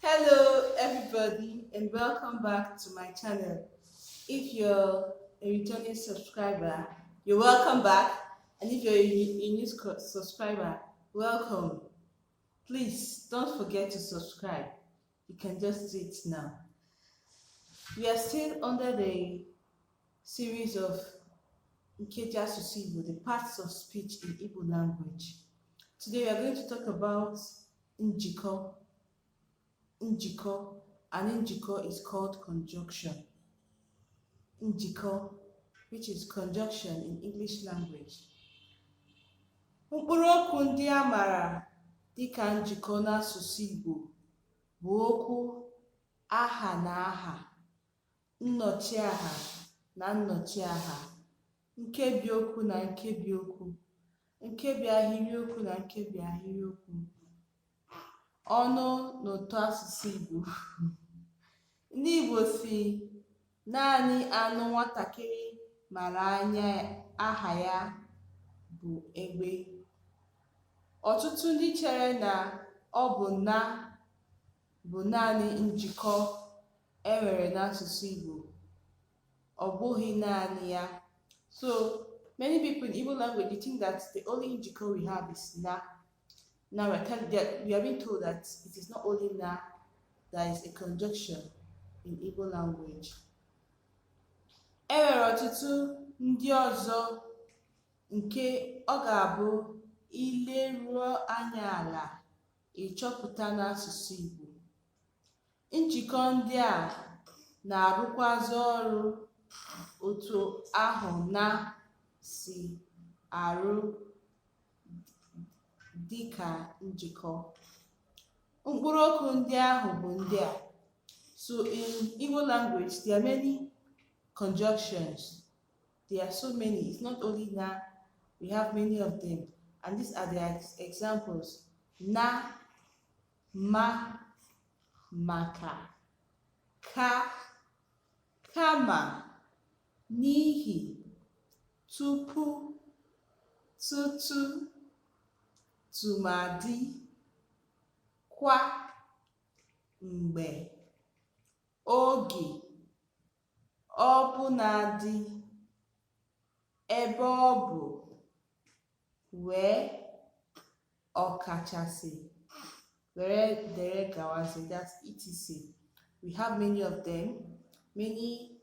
Hello everybody and welcome back to my channel. If you're a returning subscriber, you're welcome back, and if you're a new subscriber, welcome. Please don't forget to subscribe. You can just do it now. We are still under the series of Njikọ Igbo, the parts of speech in Igbo language. Today we are going to talk about Njikọ. Njikọ, and Njikọ is called conjunction. Njikọ, which is conjunction in English language. Mkpụrụ okwu ndị a mara dịka njikọ n'asụsụ Igbo bụ okwu aha na aha, nnọchiaha na nnọchiaha, nkebiokwu na nkebiokwu, nkebiahịrịokwu na nkebiahịrịokwu, ọnụ na ụtọ asụsụ Igbo. Ndị Igbo si naanị anụ nwatakịrị mara anya aha ya bụ egbe. Ọtụtụ ndị chere na ọ bụ naanị njikọ enwere n'asụsụ Igbo. Ọ bụghị naanị ya. So many people in Igbo language think that the only njikọ we have is na. Now we are being told that it is not only na that is a conjunction in Igbo language. E nwere ọtụtụ ndị ọzọ nke ọ ga-abụ ileruo anya ala ịchọpụta n'asụsụ Igbo. Njikọ ndị a na-arụkwazị ọrụ otu ahụ na si arụ dịka njikọ. Mkpụrụ okwu ndị ahụ bụ ndị a. So in Igbo language, there are many conjunctions. There are so many. It's not only na, we have many of them. And these are the examples. Na, ma, maka, ka, kama, n'ihi, tupu, tutuu, TUMADI, kwa, mgbe, oge, ọbụnadị, ebe ọ bụ, wee, ọkachasị, were dere gawazi, that's etc. We have many of them, many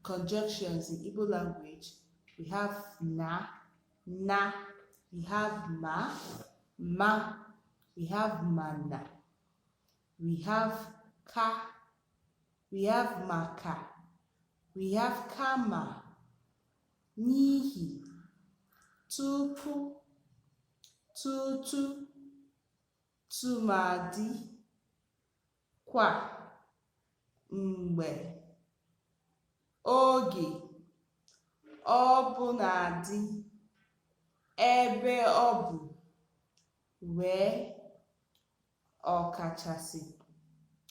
conjunctions in Igbo language. We have na, we have ma, we have mana, we have ka, we have maka, we have kama, n'ihi, tupu, tutu, TUMADI, kwa, mgbe, oge, ọbụnadị, ebe ọ bụ, wee, ọkachasị.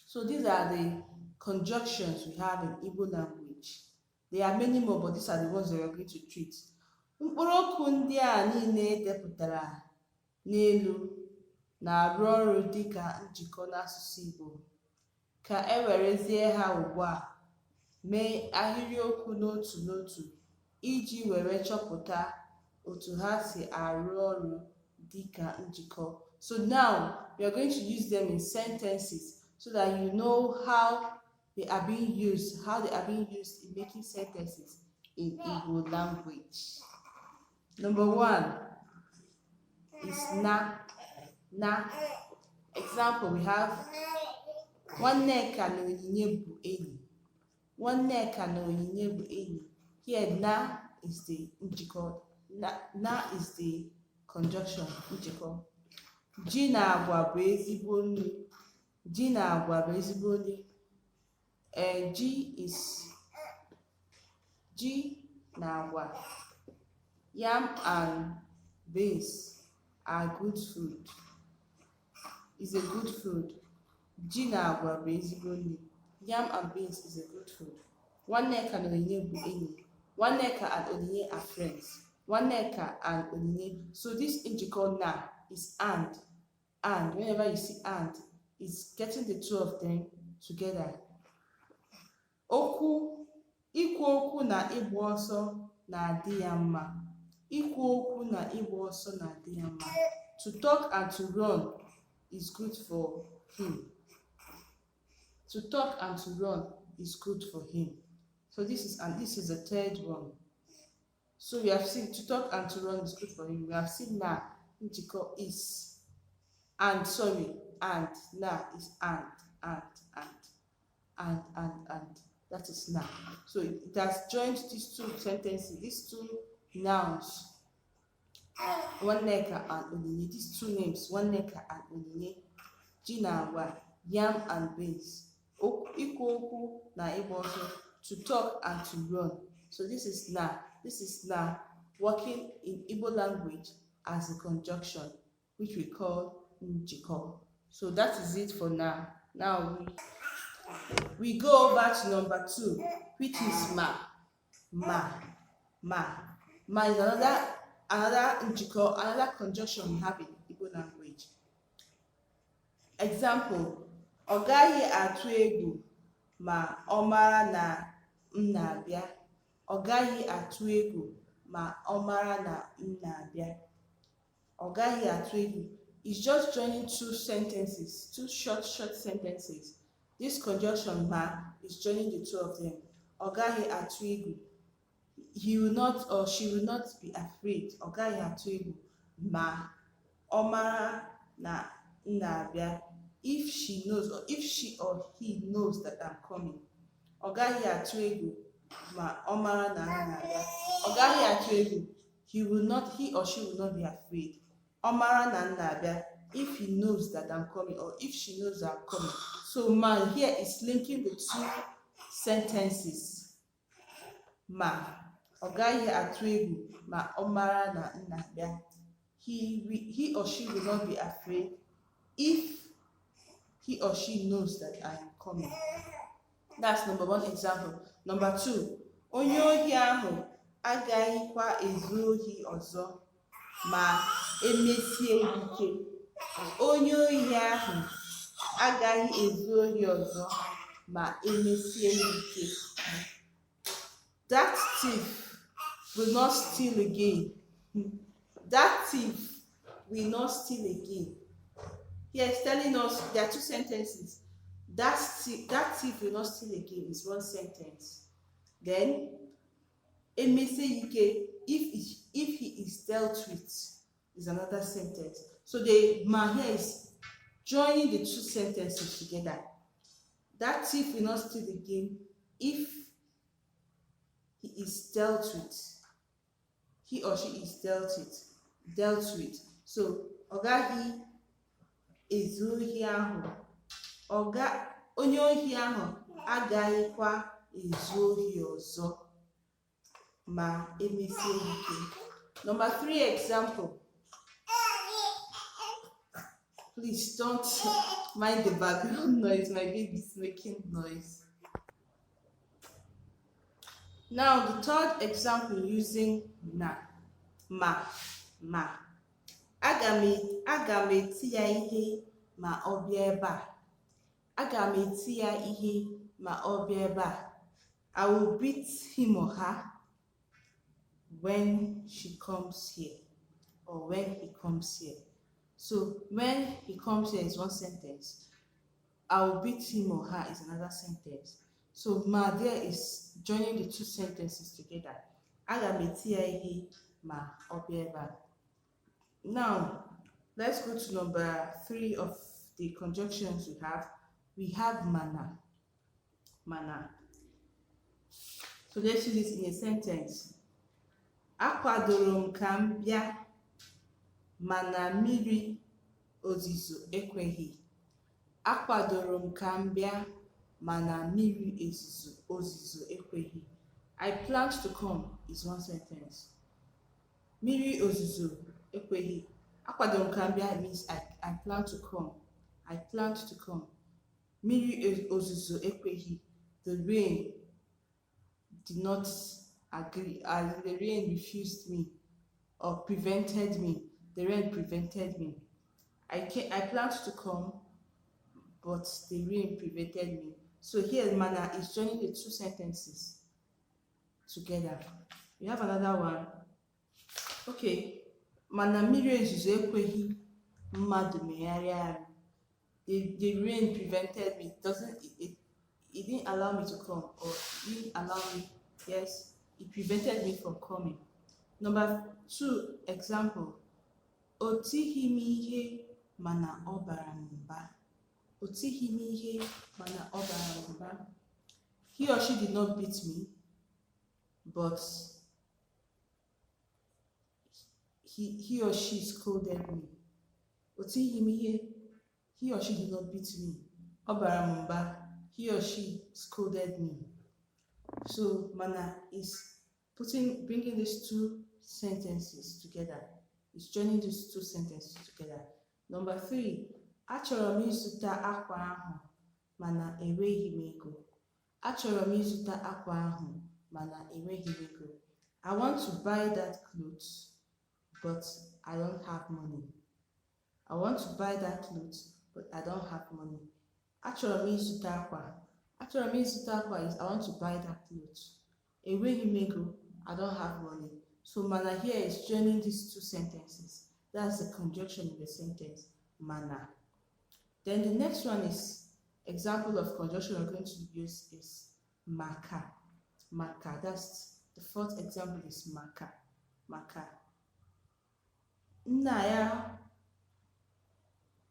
So these are the conjunctions we have in Igbo language. There are many more, but these are the ones that we are going to treat. Mkpụrụ okwu ndị a niile edepụtara n'elu na-arụ ọrụ dịka njikọ n'asụsụ Igbo. Ka e werezie ha ugbu a mee ahịrịokwu n'otu n'otu iji were chọpụta otu ha si arụ ọrụ dịka njikọ. So now we are going to use them in sentences so that you know how they are being used in making sentences in Igbo language. Number one is na. Example, we have Nwanneka na Onyinye bụ enyi. Nwanneka na Onyinye bụ enyi. Here na is the njikọ. Na is the conjunction, njikọ. Ji na agwa bụ ezigbo nri. Ji na agwa bụ ezigbo nri. Ji na agwa. Yam and beans are good food. Is a good food. Ji na agwa bụ ezigbo nri. Yam and beans is a good food. Nwanneka na Onyinye bụ enyi. Nwanneka and Onyinye are friends. Nwanneka and Onyinye. So this njikọ na is and. And whenever you see and, is getting the two of them together. Ikwu okwu na ịgba ọsọ na-adị ya mma. Ikwu okwu na ịgba ọsọ na-adị ya mma. To talk and to run is good for him. To talk and to run is good for him. So this is the third one. So we have seen to talk and to run is good for him. We have seen na Njikọ is, and na is and. That is na. So it has joined these two sentences, these two nouns. Nwanneka and Onyinye. These two names, Nwanneka and Onyinye. Ji na agwa, yam and beans. Ikwu okwu na ịgba ọsọ, to talk and to run. So this is na. This is na working in Igbo language as a conjunction, which we call Njikọ. So that is it for now. Now we go over to number 2, which is ma. Ma is another Njikọ, another conjunction we have in Igbo language. Example: ọ gaghị atụ egwu ma ọ mara na m na-abịa. Ọ gaghị atụ egwu ma ọ mara na m na-abịa. Ọ gaghị atụ egwu is just joining two sentences, two short sentences. This conjunction ma is joining the two of them. Ọ gaghị atụ egwu. He will not or she will not be afraid. Ọ gaghị atụ egwu ma ọ mara na m na-abịa. If she knows or if she or he knows that I'm coming. Ọ gaghị atụ egwu ma ọ mara na m na-abịa. Ọ gaghị atụ egwu. He or she will not be afraid. Ọ mara na m na-abịa. If he knows that I'm coming or if she knows that I'm coming. So ma here is linking the two sentences. Ma, ọ gaghị atụ egwu ma ọ mara na m na-abịa. He or she will not be afraid if he or she knows that I am coming. That's number 1 example. Number 2, onye ohi ahụ agaghịkwa ezu ohi ọzọ ma emesie ike. Onye ohi ahụ agaghị ezu ohi ọzọ ma emesie ike. That thief will not steal again. That thief will not steal again. Here it's telling us there are two sentences. That thief will not steal again is one sentence. Then, emesie if he is dealt with is another sentence. So the ma here is joining the two sentences together. That thief will not steal again if he is dealt with. He or she is dealt with. So ọ gaghị ezu ohi ahụ. Onye ohi ahụ agaghịkwa ezu ohi ọzọ ma emesie ike. Number 3 example. Please don't mind the background noise. My baby is making noise. Now the third example using na. Ma. Aga m eti ya ihe ma ọ bịa ebe a. Aga m eti ya ihe ma ọ bịa ebe a. I will beat him or her when she comes here or when he comes here. So when he comes here is one sentence. I will beat him or her is another sentence. So ma there is joining the two sentences together. Aga m eti ya ihe ma ọ bịa ebe a. Now let's go to number 3 of the conjunctions we have. We have mana. So let's use this in a sentence. Akwadoro m ka m bịa mana mmiri ozizo ekweghị. Akwadoro m ka m bịa mana mmiri ozizo ekweghị. I planned to come is one sentence. Mmiri ozizo ekweghị. Akwadoro m ka m bịa means I plan to come. I planned to come. Mmiri ozizo ekweghị. The rain did not agree. The rain refused me or prevented me. The rain prevented me. I planned to come, but the rain prevented me. So here mana is joining the two sentences together. We have another one. Okay, mana mmiri ezuzo ekweghị mmadụ megharịa arụ. The rain prevented me. It didn't allow me to come, or it didn't allow me, yes, it prevented me from coming. Number 2 example. O tighị m ihe mana ọ bara m mba. O tighị m ihe mana ọ bara m mba. He or she did not beat me, but he or she scolded me. O tighị m ihe, he or she did not beat me. Ọ bara m mba, he or she scolded me. So mana is bringing these two sentences together. It's joining these two sentences together. Number 3, achọrọ m ịzụta akwa ahụ mana enweghị m ego. Achọrọ m ịzụta akwa ahụ mana enweghị m ego. I want to buy that clothes, but I don't have money. I want to buy that clothes, but I don't have money. Achọrọ m ịzụta akwa. Achọrọ m ịzụta akwa is I want to buy that clothes. Enweghị m ego, I don't have money. So mana here is joining these two sentences. That's the conjunction in the sentence, mana. Then the next one is example of conjunction we're going to use is MAKA. MAKA, that's the fourth example is MAKA. MAKA. Nna ya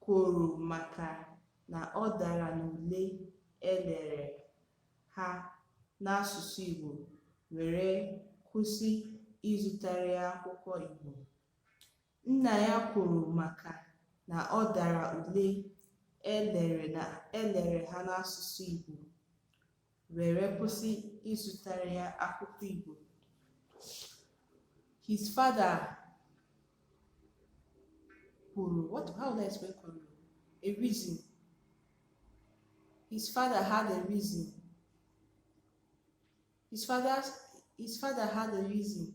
kwuru maka na ọ dara n'ule elere ha n'asụsụ Igbo were kwụsị ịzụtara ya akwụkwọ Igbo. Nna ya kwuru maka na ọ dara ule elere ha n'asụsụ Igbo were kwụsị ịzụtara ya akwụkwọ Igbo. His father kwuru, how would I explain kwuru? A reason. His father had a reason. His father had a reason.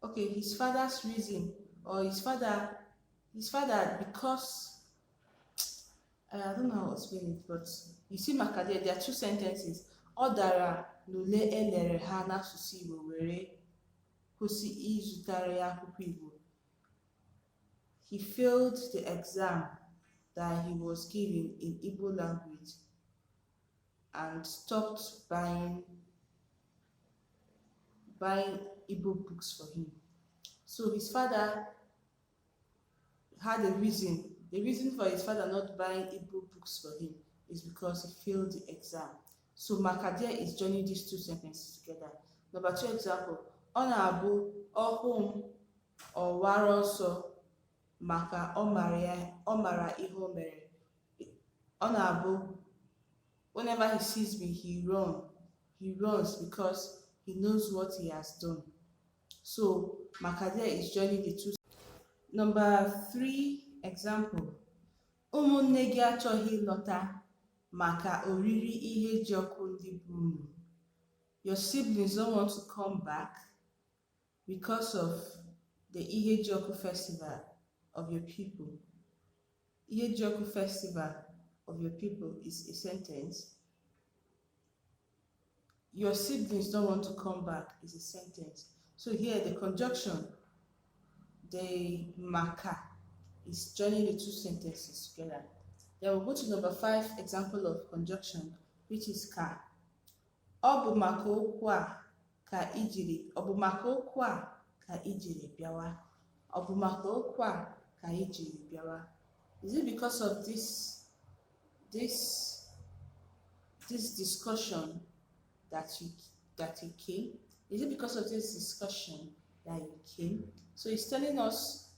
Okay, his father's reason, or his father because I don't know how to explain it, but you see maka there are two sentences. Ọ dara n'ule elere ha n'asụsụ Igbo were kwụsị ịzụtara ya akwụkwọ Igbo. He failed the exam that he was given in Igbo language and stopped buying Igbo books for him. So his father had a reason. The reason for his father not buying Igbo books for him is because he failed the exam. So Makadia is joining these two sentences together. Number 2 example. Ọ na-abụ ọhụ m ọwara ọsọ maka ọ mara ihe o mere. Ọ na-abụ whenever he sees me, he runs because he knows what he has done. So Makadia is joining the two. Number 3 example. Ụmụnne gị achọghị ịlọta maka oriri ihe ji ọkụ ndị bụ unu. Your siblings don't want to come back because of the Ihe ji ọkụ festival of your people. Ihe ji ọkụ festival of your people is a sentence. Your siblings don't want to come back is a sentence. So here the conjunction, the MAKA, is joining the two sentences together. Then we'll go to number 5 example of conjunction, which is ka. Ọ bụ maka okwu a ka ijiri bịawa. Ọ bụ maka okwu a ka ijiri bịawa. Is it because of this discussion that you came? Is it because of this discussion that you came? So it's telling us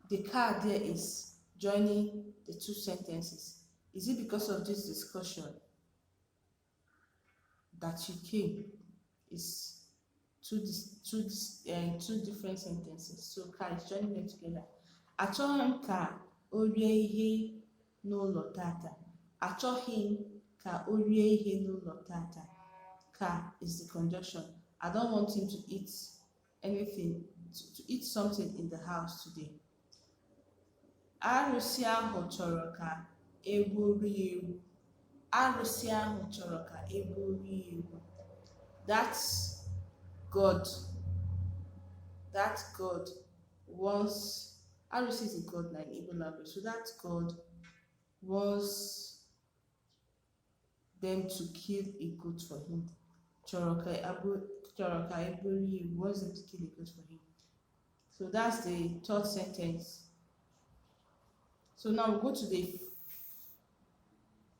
the car there is joining the two sentences. Is it because of this discussion that you came? Is two different sentences. So car is joining them together. Achọghị m ka o rie ihe n'ụlọ tata. Achọghị m ka o rie ihe n'ụlọ tata. Ka is the conjunction. I don't want him to eat anything, to eat something in the house today. Arụsị ahụ chọrọ ka egburu ya egbu. Arụsị ahụ chọrọ ka egburu ya egbu. That God wants, Arụsị is a god like Igbo language, so that God wants them to kill a goat for him. Chọrọ ka egburu ya egbu, wants them to kill a goat for him. So that's the third sentence. So now we go to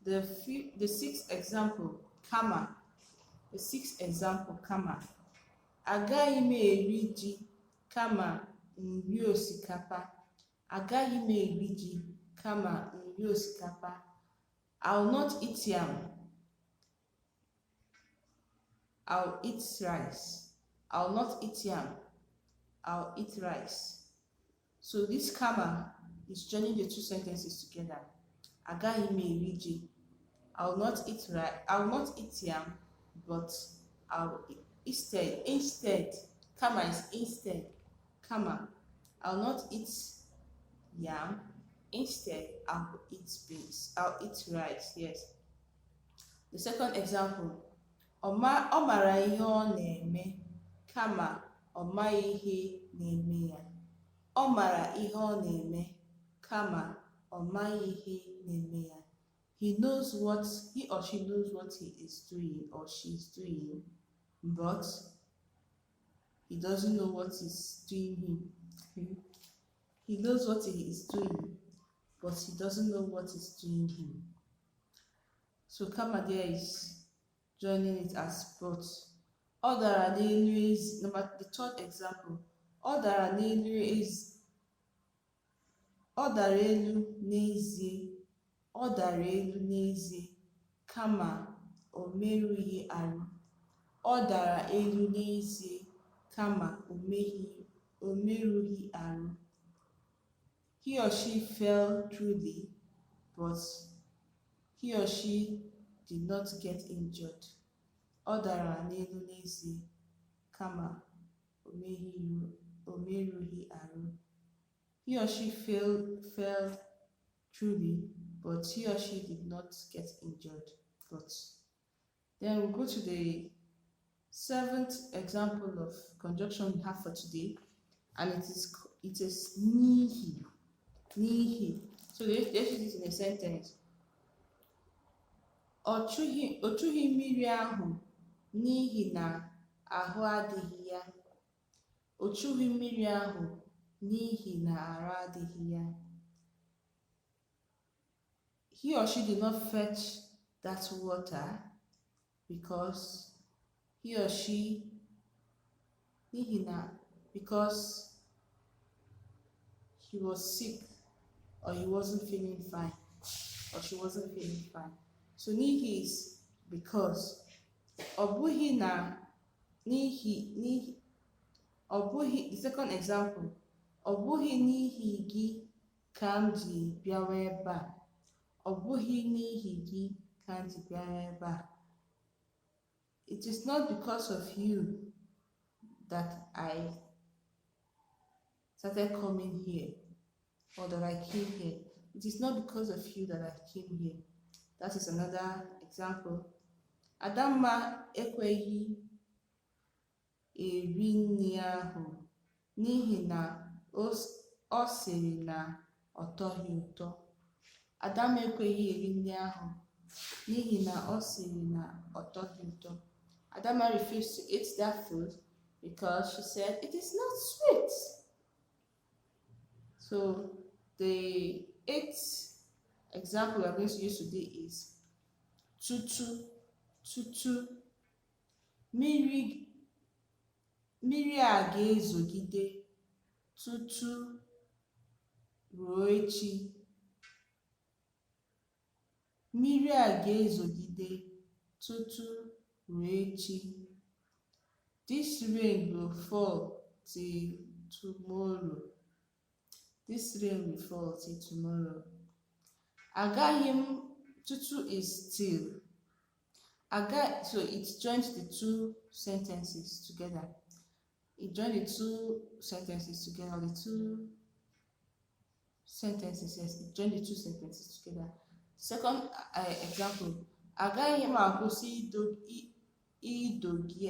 the sixth example, kama. The sixth example, kama. Agaghị m eri ji kama nri osikapa. Agaghị m eri ji kama nri osikapa. I'll not eat yam. I'll eat rice. I'll not eat yam. I'll eat rice. So this kama is joining the two sentences together. Agaghị m eri ji. I'll not eat yam, but I'll instead. Kama is instead. Kama. I'll not eat yam. Instead, I'll eat beans. I'll eat rice. Yes. The second example. Ọ mara ihe ọ na-eme kama ọ maghị ihe na-eme ya. Ọ mara ihe ọ na-eme kama ọ maghị ihe na-eme ya. He or she knows what he is doing or she is doing, but he doesn't know what is doing him. He knows what he is doing, but he doesn't know what is doing him. So kama there is joining it as both. Ọ dara n'elu ezi. The third example. Ọ dara elu n'ezie. Ọ dara elu n'ezie kama o merụghị arụ. Ọ dara elu n'ezie kama o merụghị arụ. He or she fell truly, but he or she did not get injured. Ọ dara n'elu n'ezie kama o merụghị arụ. He or she fell truly, but he or she did not get injured. But then we'll go to the seventh example of conjunction we have for today, and it is n'ihi. N'ihi. So let's use it in a sentence. Ọ chụghị mmiri ahụ n'ihi na ahụ adịghị ya. Ọ chụghị mmiri ahụ n'ihi na ahụ adịghị ya. He or she did not fetch that water because he or she because he was sick or he wasn't feeling fine or she wasn't feeling fine. So n'ihi is because. Ọ bụghị na n'ihi. Ọ bụghị, the second example. Ọ bụghị n'ihi gị ka m ji bịawa ebe a. Ọ bụghị n'ihi gị ka m ji bịawa ebe a. It is not because of you that I started coming here or that I came here. It is not because of you that I came here. That is another example. Adamma ekweghị eri nri ahụ n'ihi na ọ sịrị na ọ tọghị ụtọ. Adamma ekweghị eri nri ahụ n'ihi na ọ sịrị na ọ tọghị ụtọ. Adamma refused to eat that food because she said it is not sweet. So the eighth example we are going to use today is tutuu. Tutuu. Mmiri a ga-ezogide tutuu ruo echi. Mmiri a ga-ezogide tutuu ruo echi. This rain will fall till tomorrow. This rain will fall till tomorrow. Agaghị m. Tutuu is till. So it joins the two sentences together. It joins the two sentences together, the two sentences. Yes, join the two sentences together. Second example, agaghị m akwụsị ịdọ gị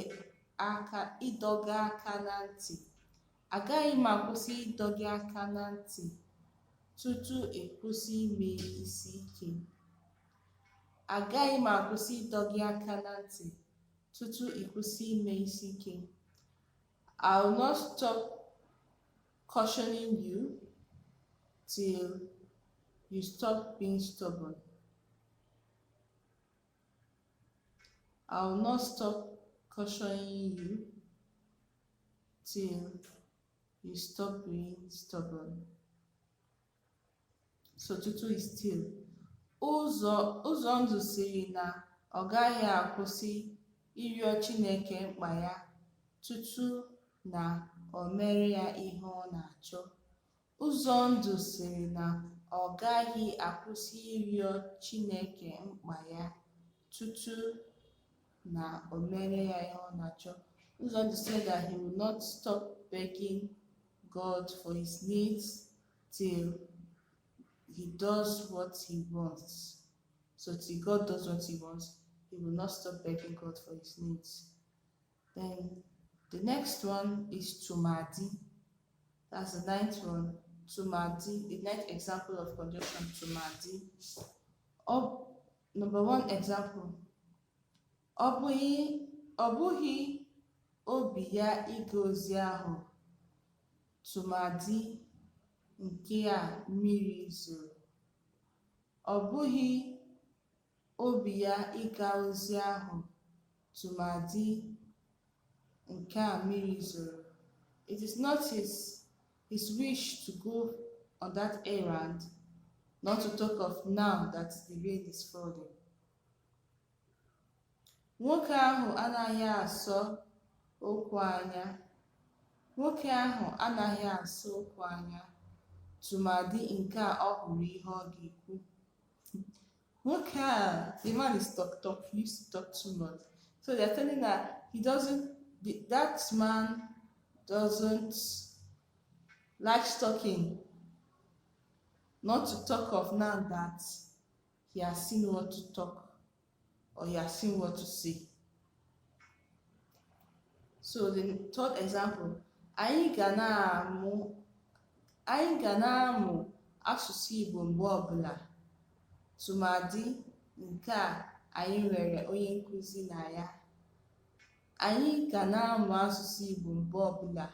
aka na ntị. Agaghị m akwụsị ịdọ gị aka na ntị tutu ịkwụsị ime isi ike. Agaghị m akwụsị ịdọ gị aka na ntị tutu ịkwụsị ime isi ike. I will not stop cautioning you till you stop being stubborn. I will not stop cautioning you till you stop being stubborn. So tutu is till. Ụzọ ndụ siri na ọ gaghị akwụsị ịrịọ Chineke mkpa ya tutu na o mere ya ihe ọ na-achọ. Ụzọ ndụ siri na ọ gaghị akwụsị ịrịọ Chineke mkpa ya tutu na o mere ya ihe ọ na-achọ. Ụzọ ndụ said that he will not stop begging God for his needs till he does what he wants. So till God does what he wants, he will not stop begging God for his needs. Then the next one is TUMADI. That's the ninth one. TUMADI, the ninth example of conjunction TUMADI. Number one example. Ọ bụghị obi ya ịga ozi ahụ tụmadị nke a mmiri zoro. Ọ bụghị obi ya ịga ozi ahụ tụmadị nke a mmiri zoro. It is not his wish to go on that errand, not to talk of now that the rain is falling. Nwoke ahụ anaghị asọ okwu anya. Nwoke ahụ anaghị asọ okwu anya tụmadị nke a ọ hụrụ ihe ọ ga-ekwu. Nwoke a, the man is talk, he used to talk too much. So they're telling that that man doesn't like talking, not to talk of now that he has seen what to talk or he has seen what to say. So the third example, anyị ga na-amụ asụsụ Igbo mgbe ọbụla tụmadị nke a anyị nwere onye nkụzi na ya. Anyị ga na-amụ asụsụ Igbo mgbe ọbụla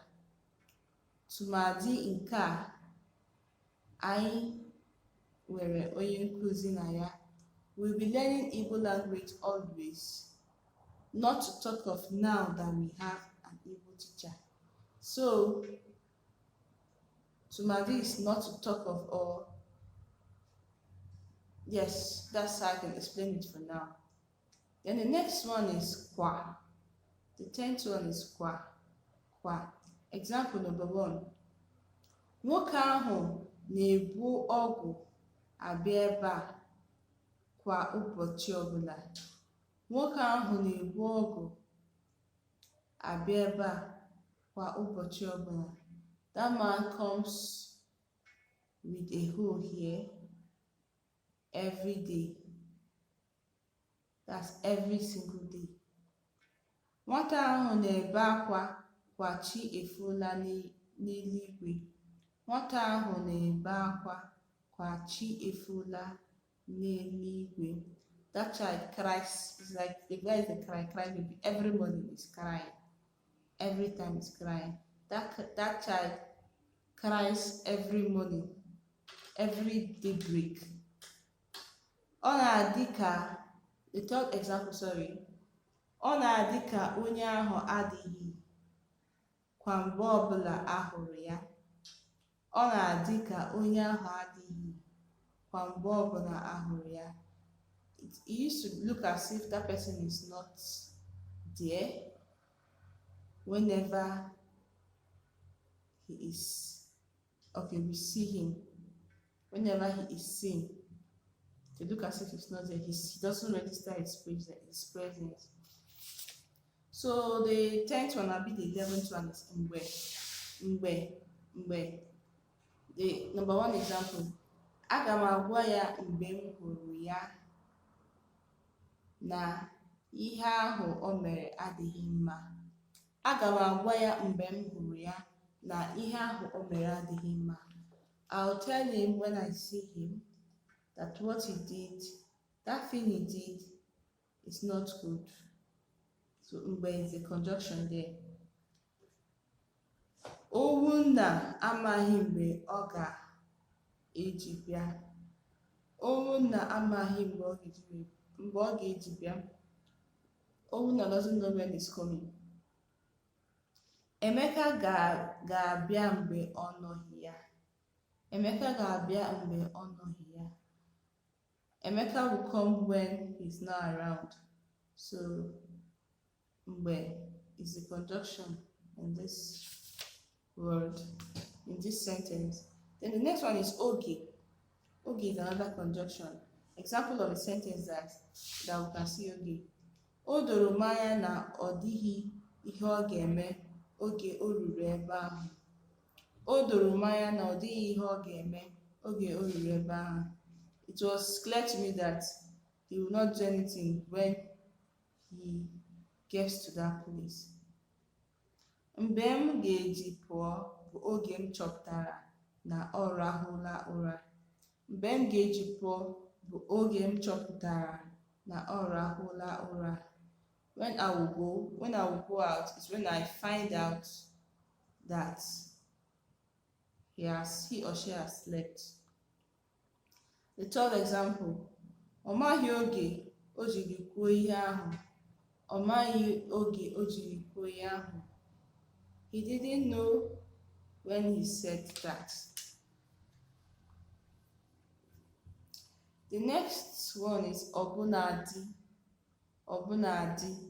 tụmadị nke a anyị nwere onye nkụzi na ya. We'll be learning Igbo language always, not to talk of now that we have an Igbo teacher. So tụmadị is not to talk of, or yes, that's how I can explain it for now. Then the next one is kwa. The 10th one is kwa. Example number 1. Nwoke ahụ na-ebu ọgwụ abịa ebe a kwa ụbọchị ọbụla. Nwoke ahụ na-ebu ọgwụ abịa ebe a kwa ụbọchị ọbụla. That man comes with a hoe here every day. That's every single day. Nwata ahụ na-ebe akwa kwa chi efola n'eluigwe. Nwata ahụ na-ebe akwa kwa chi efola n'eluigwe. That child cries. It's like the guy is a crying baby. Every morning is crying. Every time is crying. That child cries every morning, every daybreak. Ọ na-adị ka, the third example, sorry. Ọ na-adị ka onye ahụ adịghị kwa mgbe ọbụla a hụrụ ya. Ọ na-adị ka onye ahụ adịghị kwa mgbe ọbụla a hụrụ ya. It used to look as if that person is not there whenever he is, okay, we see him. Whenever he is seen, to look as if he's not there, he doesn't register his presence. So the 10th one will be the 11th one is mgbe. The number one example. Aga m agwa ya mgbe m hụrụ ya na ihe ahụ o mere adịghị mma. Aga m agwa ya mgbe m hụrụ ya na ihe ahụ o mere adịghị mma. I'll tell him when I see him that what he did, that thing he did, is not good. So mgbe is the conjunction there. Owu nna amaghị mgbe ọ ga-eji bịa. Owu nna amaghị mgbe ọ ga-eji bịa. Owu nna doesn't know when he's coming. Emeka ga-abịa mgbe ọ nọghị ya. Emeka ga-abịa mgbe ọ nọghị ya. Emeka will come when he's not around. So mgbe is the conjunction in this word, in this sentence. Then the next one is oge. Oge is another conjunction. Example of a sentence that we can see oge. O doro m anya na ọ dịghị ihe ọ ga-eme oge o ruru ebe ahụ. O doro m anya na ọ dịghị ihe ọ ga-eme oge o ruru ebe ahụ. It was clear to me that he will not do anything when he gets to that place. Mgbe m ga-eji pụọ bụ oge m chọpụtara na ọ rahụla ụra. Mgbe m ga-eji pụọ bụ oge m chọpụtara na ọ rahụla ụra. When I will go out is when I find out that he or she has slept. The third example. Ọ maghị oge o jiri kwuo ihe ahụ. Ọ maghị oge o jiri kwuo ihe ahụ. He didn't know when he said that. The next one is ọbụnadị. Ọbụnadị.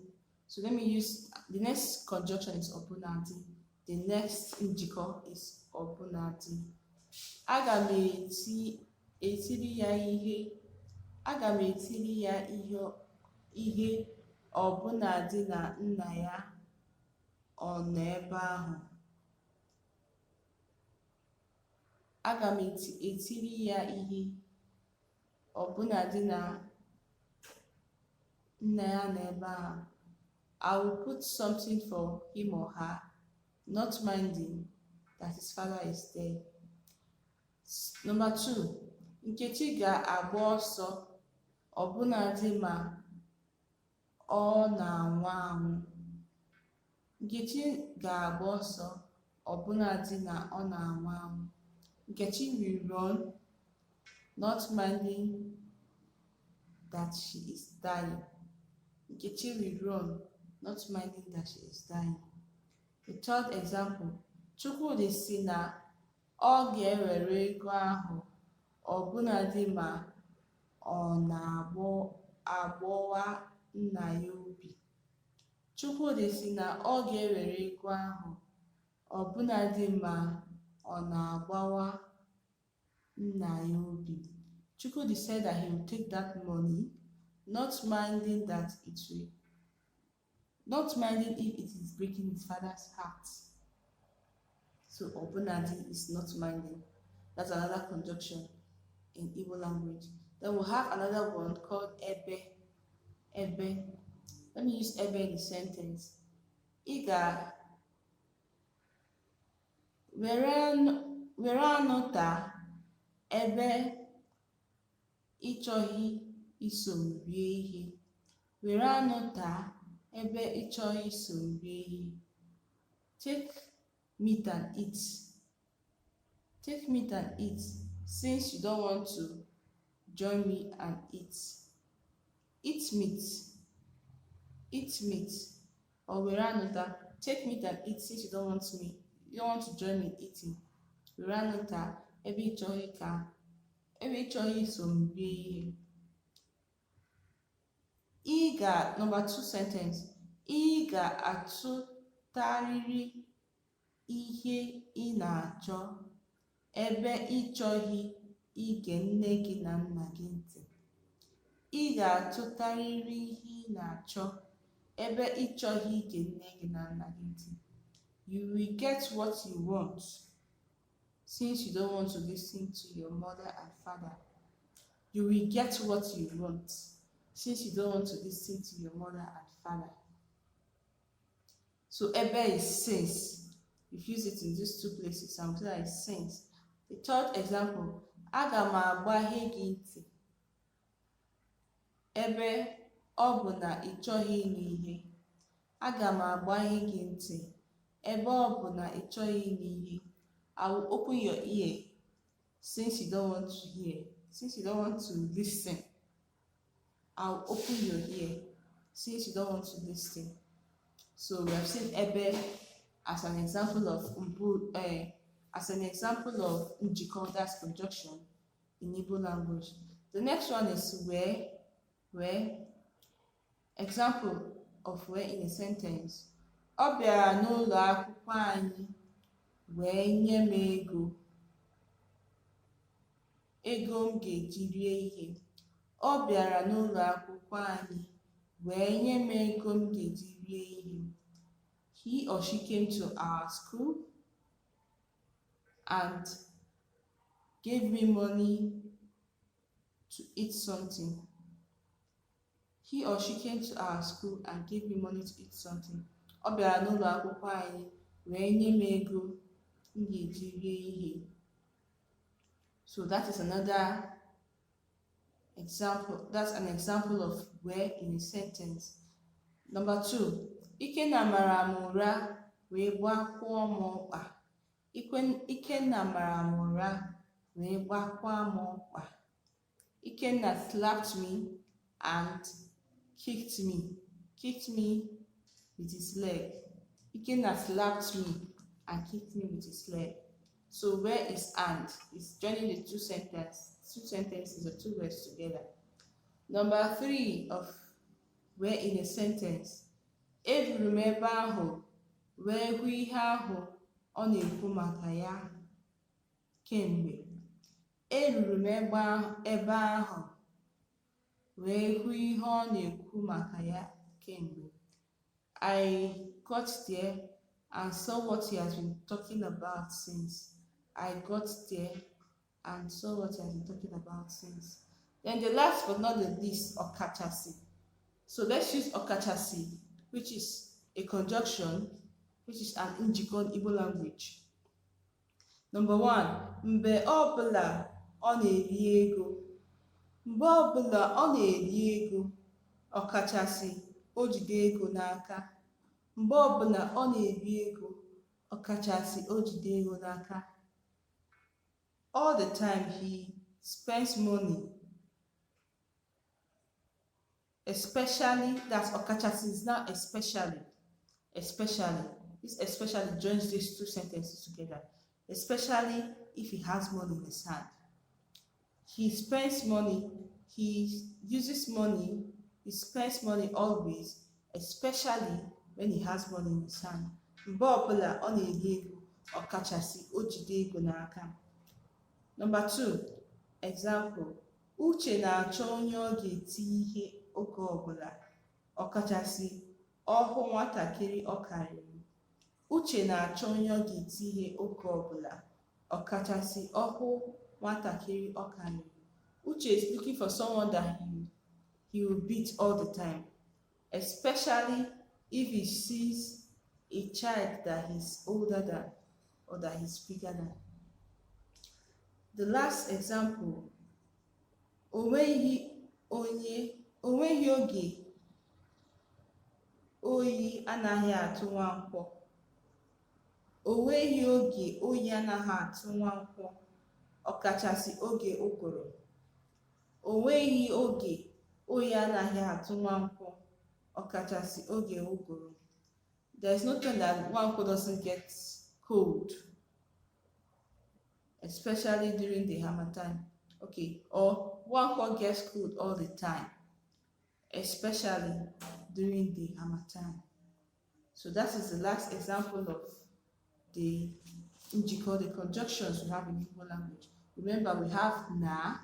So let me use the next conjunction is ọbụnadị. The next njikọ is ọbụnadị. Aga m etiri ya ihe. Aga m etiri ya ihe ọbụnadị na nna ya ọ nọ ebe ahụ. Aga m etiri ya ihe ọbụnadị na nna ya nọ ebe ahụ. I will put something for him or her, not minding that his father is there. Number two. Nkechi ga-agba ọsọ ọbụnadị ma ọ na-anwụ anwụ. Nkechi ga-agba ọsọ ọbụnadị na ọ na-anwụ anwụ. Nkechi will run, not minding that she is dying. Nkechi will run, not minding that she is dying. The third example. Chukwudi sị na ọ ga-ewere ego ahụ ọbụnadị ma ọ na-agbọwa nna ya obi. Chukwudi sị na ọ ga-ewere ego ahụ ọbụnadị ma ọ na-agbawa nna ya obi. Chukwudi said that he will take that money, not minding if it is breaking his father's heart. So ọbụnadị is not minding. That's another conjunction in Igbo language. Then we'll have another one called ebe. Ebe. Let me use ebe in the sentence. Ị ga were anụ taa ebe ị chọghị iso m rie ihe. Were anụ taa ebe ị chọghị iso m rie ihe. Take meat and eat. Take meat and eat since you don't want to join me and eat. Eat meat. Eat meat. Or were anụ taa. Take meat and eat since you don't want to join me in eating. Were anụ taa ebe ị chọghị iso m rie ihe. Number two sentence. Ị ga-atụtarịrị ihe ị na-achọ ebe ị chọghị ige nne gị na nna gị ntị. Ị ga-atụtarịrị ihe ị na-achọ ebe ị chọghị ige nne gị na nna gị ntị. You will get what you want since you don't want to listen to your mother and father. You will get what you want since you don't want to listen to your mother and father. So ebe is since. You've used it in these two places. I'm saying like since. The third example, aga m agbaghe gị ntị ebe ọ bụ na ị chọghị ịnụ ihe. Aga m agbaghe gị ntị ebe ọ bụ na ị chọghị ịnụ ihe. I will open your ear since you don't want to hear. Since you don't want to listen. I will open your ear since you don't want to listen. So we have seen ebe as an example of Njikọ, that's conjunction in Igbo language. The next one is where. Example of where in a sentence. Ọ bịara n'ụlọ akwụkwọ anyị wee nye m ego. Ego m ga-eji rie ihe. Ọ bịara n'ụlọ akwụkwọ anyị wee nye m ego m ga-eji rie ihe. He or she came to our school and gave me money to eat something. He or she came to our school and gave me money to eat something. Ọ bịara n'ụlọ akwụkwọ anyị wee nye m ego m ga-eji rie ihe. So that is another example. That's an example of where in a sentence. Number 2. Ikenna mara m ụra wee gbakwuo m ọkpa. Ikenna mara m ụra wee gbakwuo m ọkpa. Ikenna slapped me and kicked me with his leg. Ikenna slapped me and kicked me with his leg. So where is and? It's joining the two sentences or two words together. Number 3 of where in a sentence. Eruru m ebe ahụ wee hụ ihe ahụ ọ na-ekwu maka ya kemgbe. Eruru m ebe ahụ wee hụ ihe ọ na-ekwu maka ya kemgbe. I got there and saw what he has been talking about since. I got there and saw what he has been talking about since. Then the last but not the least, ọkachasị. So let's use ọkachasị, which is a conjunction, which is an Njikọ in Igbo language. Number 1, mgbe ọbụla ọ na-eri ego. Mgbe ọbụla ọ na-eri ego, ọkachasị o jide ego n'aka. Mgbe ọbụla ọ na-eri ego, ọkachasị o jide ego n'aka. All the time he spends money. Especially, that's ọkachasị is now especially. This especially joins these two sentences together. Especially if he has money in his hand. He spends money, he uses money, he spends money always, especially when he has money in his hand. Mgbe ọbụla ọ na-eri ego, ọkachasị o jide ego n'aka. Number 2, example. Uche na-achọ onye ọ ga-eti ihe oge ọbụla, ọkachasị ọhụ nwatakịrị ọ karịrị. Uche na-achọ onye ọ ga-eti ihe oge ọbụla, ọkachasị ọhụ nwatakịrị ọ karịrị. Uche is looking for someone that he will beat all the time, especially if he sees a child that he's older than or that he's bigger than. The last example, onweghị oge oyi anaghị atụ Nwankwọ. Onweghị oge oyi anaghị atụ Nwankwọ, ọkachasị oge ụgụrụ. Onweghị oge oyi anaghị atụ Nwankwọ, ọkachasị oge ụgụrụ. There is no time that Nwankwọ doesn't get cold, especially during the harmattan. Okay, or Nwankwọ gets cold all the time, especially during the harmattan. So that is the last example of the Njikọ, the conjunctions we have in Igbo language. Remember, we have na,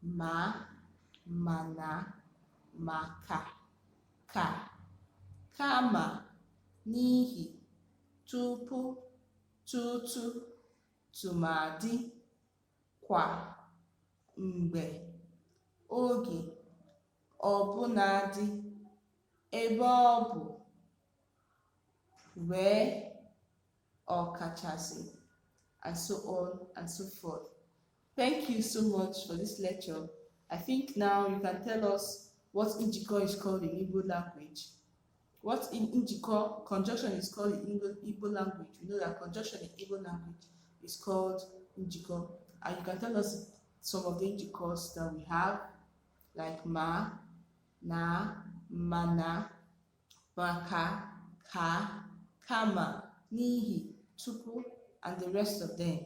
ma, mana, maka, ka, kama, n'ihi, tupu, tutu, tụmadị, kwa, mgbe, oge, ọbụnadị, ebe ọ bụ, wee, ọkachasị, and so on and so forth. Thank you so much for this lecture. I think now you can tell us what Njikọ is called in Igbo language. What in Njikọ conjunction is called in Igbo language. We know that conjunction in Igbo language is called Njikọ. And you can tell us some of the Njikọs that we have, like ma, na, mana, maka, ka, kama, n'ihi, tupu, and the rest of them.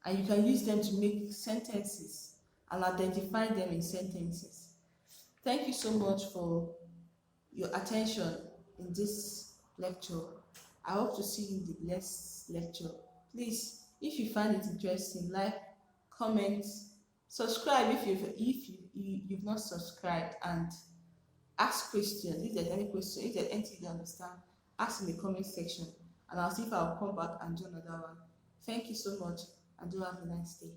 And you can use them to make sentences and identify them in sentences. Thank you so much for your attention in this lecture. I hope to see you in the next lecture. Please, if you find it interesting, like, comment, subscribe if you've not subscribed, and ask questions. If there's any question, if there's anything you don't understand, ask in the comment section, and I'll see if I'll come back and do another one. Thank you so much, and do have a nice day.